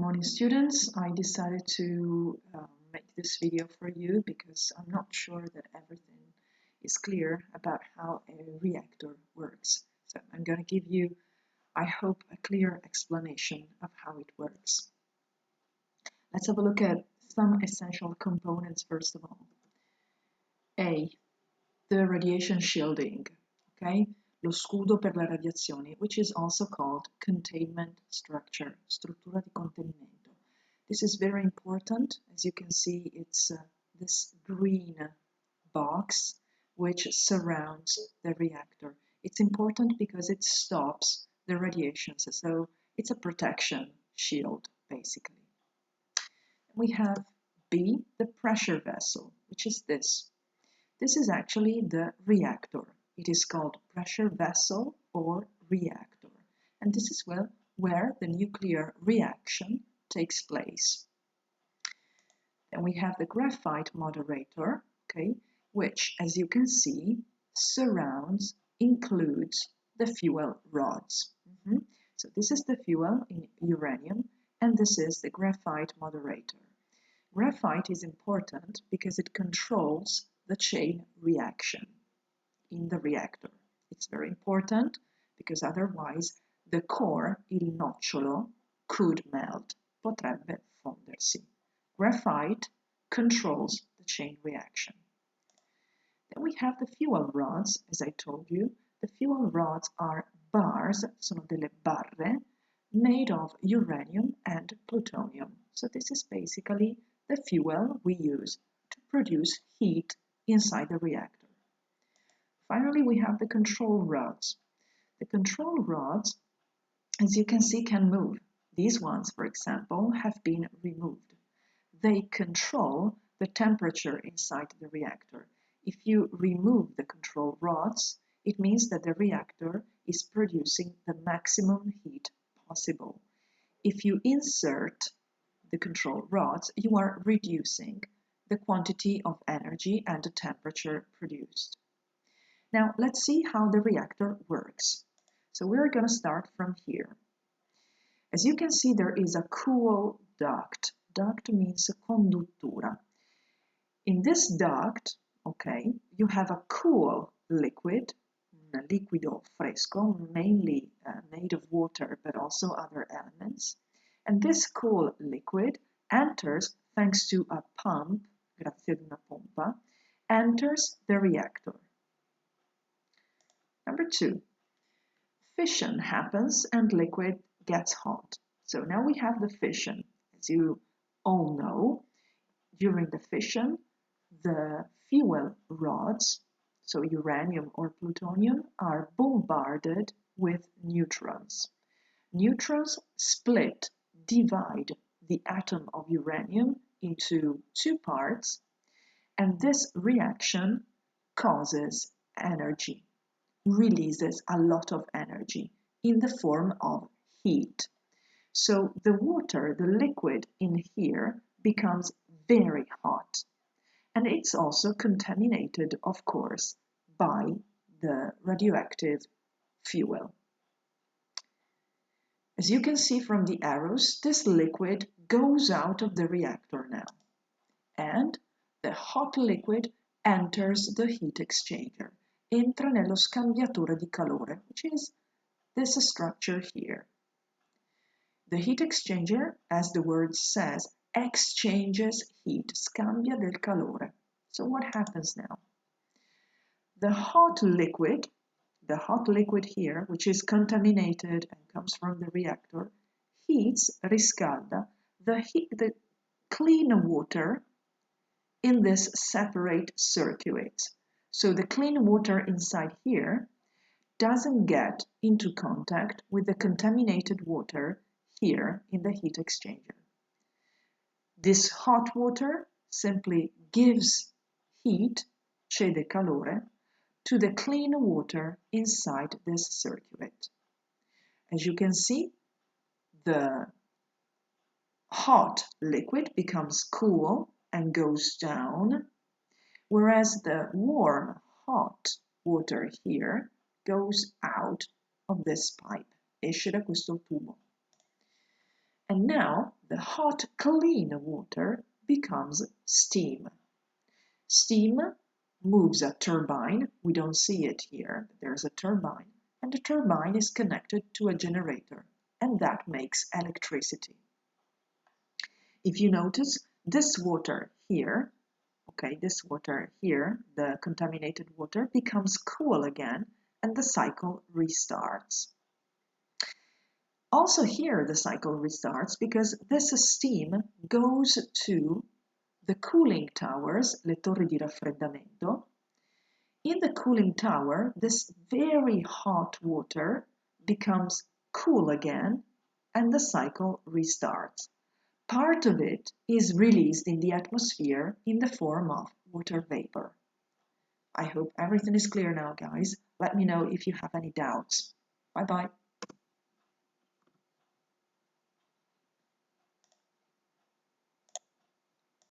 morning, students. I decided to make this video for you because I'm not sure that everything is clear about how a reactor works. So I'm going to give you, I hope, a clear explanation of how it works. Let's have a look at some essential components first of all. A, the radiation shielding, okay? Lo scudo per le radiazioni, which is also called containment structure, struttura di contenimento. This is very important. As you can see, it's this green box which surrounds the reactor. It's important because it stops the radiations, so it's a protection shield, basically. We have B, the pressure vessel, which is this. This is actually the reactor. It is called pressure vessel or reactor. And this is where the nuclear reaction takes place. Then we have the graphite moderator, okay, which, as you can see, includes the fuel rods. So this is the fuel in uranium, and this is the graphite moderator. Graphite is important because it controls the chain reaction in the reactor. It's very important because otherwise the core, il nocciolo, could melt, potrebbe fondersi. Graphite controls the chain reaction. Then we have the fuel rods, as I told you. The fuel rods are bars, sono delle barre, made of uranium and plutonium. So this is basically the fuel we use to produce heat inside the reactor. Finally, we have the control rods. The control rods, as you can see, can move. These ones, for example, have been removed. They control the temperature inside the reactor. If you remove the control rods, it means that the reactor is producing the maximum heat possible. If you insert the control rods, you are reducing the quantity of energy and the temperature produced. Now, let's see how the reactor works. So we're going to start from here. As you can see, there is a cool duct. Duct means conduttura. In this duct, okay, you have a cool liquid, liquido fresco, mainly made of water, but also other elements. And this cool liquid enters, thanks to a pump, grazie ad una pompa, enters the reactor. Number 2, fission happens and liquid gets hot. So now we have the fission. As you all know, during the fission, the fuel rods, so uranium or plutonium, are bombarded with neutrons. Neutrons divide the atom of uranium into 2 parts, and this reaction causes energy, releases a lot of energy in the form of heat. So the water, the liquid in here, becomes very hot. And it's also contaminated, of course, by the radioactive fuel. As you can see from the arrows, this liquid goes out of the reactor now. And the hot liquid enters the heat exchanger. Entra nello scambiatore di calore, which is this structure here. The heat exchanger, as the word says, exchanges heat, scambia del calore. So what happens now? The hot liquid here, which is contaminated and comes from the reactor, heats, riscalda, the clean water in this separate circuit. So the clean water inside here doesn't get into contact with the contaminated water here in the heat exchanger. This hot water simply gives heat, cede calore, to the clean water inside this circuit. As you can see, the hot liquid becomes cool and goes down, whereas the warm, hot water here goes out of this pipe, esce da questo tubo. And now the hot, clean water becomes steam. Steam moves a turbine. We don't see it here, but there's a turbine. And the turbine is connected to a generator, and that makes electricity. If you notice, this water here, okay, this water here, the contaminated water, becomes cool again, and the cycle restarts. Also here the cycle restarts because this steam goes to the cooling towers, le torri di raffreddamento. In the cooling tower, this very hot water becomes cool again and the cycle restarts. Part of it is released in the atmosphere in the form of water vapor. I hope everything is clear now, guys. Let me know if you have any doubts. Bye-bye.